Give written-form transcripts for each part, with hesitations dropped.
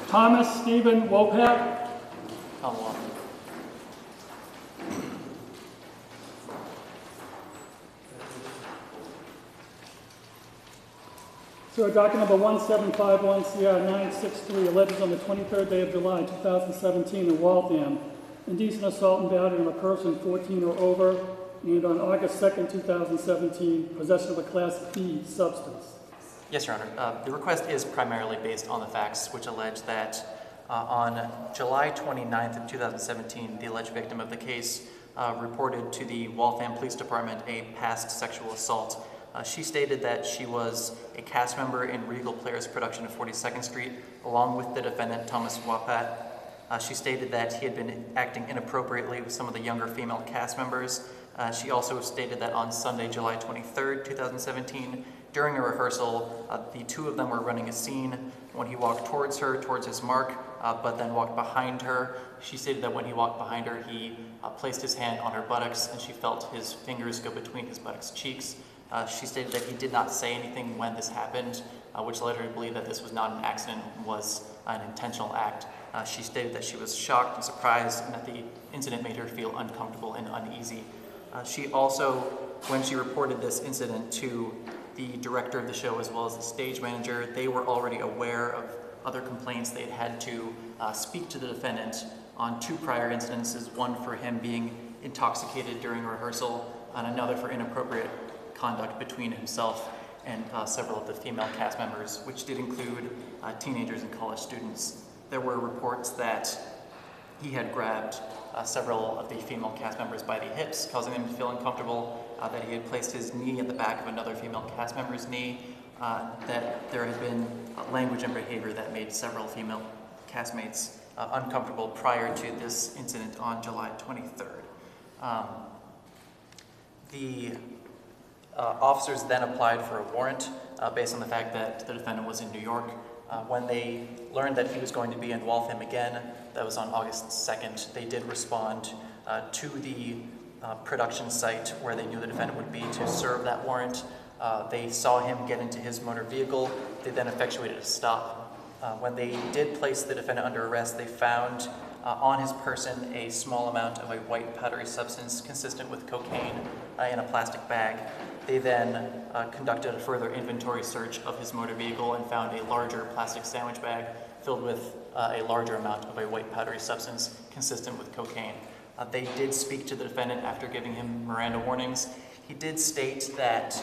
Thomas Stephen Wopat. Tom Wopat. So docket number 1751 CR 963 alleges on the 23rd day of July 2017 in Waltham indecent assault and battery on a person 14 or over, and on August 2nd, 2017, possession of a Class B substance. Yes, Your Honor. The request is primarily based on the facts which allege that on July 29th of 2017, the alleged victim of the case reported to the Waltham Police Department a past sexual assault. She stated that she was a cast member in Regal Players production of 42nd Street, along with the defendant, Thomas Wopat. She stated that he had been acting inappropriately with some of the younger female cast members. She also stated that on Sunday, July 23rd, 2017, during a rehearsal, the two of them were running a scene when he walked towards her, towards his mark, but then walked behind her. She stated that when he walked behind her, he placed his hand on her buttocks, and she felt his fingers go between his buttocks' cheeks. She stated that he did not say anything when this happened, which led her to believe that this was not an accident, was an intentional act. She stated that she was shocked and surprised, and that the incident made her feel uncomfortable and uneasy. She also, when she reported this incident to the director of the show as well as the stage manager, they were already aware of other complaints. They had to speak to the defendant on two prior incidences, one for him being intoxicated during rehearsal, and another for inappropriate conduct between himself and several of the female cast members, which did include teenagers and college students. There were reports that he had grabbed several of the female cast members by the hips, causing them to feel uncomfortable, that he had placed his knee at the back of another female cast member's knee, that there had been language and behavior that made several female castmates uncomfortable prior to this incident on July 23rd. The officers then applied for a warrant based on the fact that the defendant was in New York. When they learned that he was going to be in Waltham again, that was on August 2nd, they did respond to the production site where they knew the defendant would be to serve that warrant. They saw him get into his motor vehicle. They then effectuated a stop. When they did place the defendant under arrest, they found on his person a small amount of a white powdery substance consistent with cocaine in a plastic bag. They then conducted a further inventory search of his motor vehicle and found a larger plastic sandwich bag filled with a larger amount of a white powdery substance consistent with cocaine. They did speak to the defendant after giving him Miranda warnings. He did state that,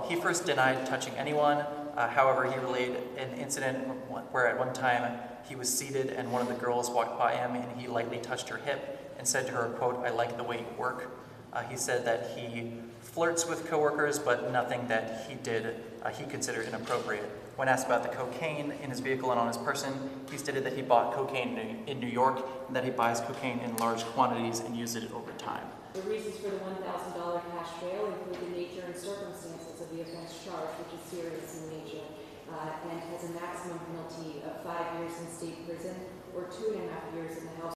he first denied touching anyone. However, he relayed an incident where at one time he was seated and one of the girls walked by him and he lightly touched her hip and said to her, quote, "I like the way you work." He said that he flirts with coworkers, but nothing that he did he considered inappropriate. When asked about the cocaine in his vehicle and on his person, he stated that he bought cocaine in New York and that he buys cocaine in large quantities and uses it over time. The reasons for the $1,000 cash bail include the nature and circumstances of the offense charged, which is serious in nature, and has a maximum penalty of 5 years in state prison or 2.5 years in the house.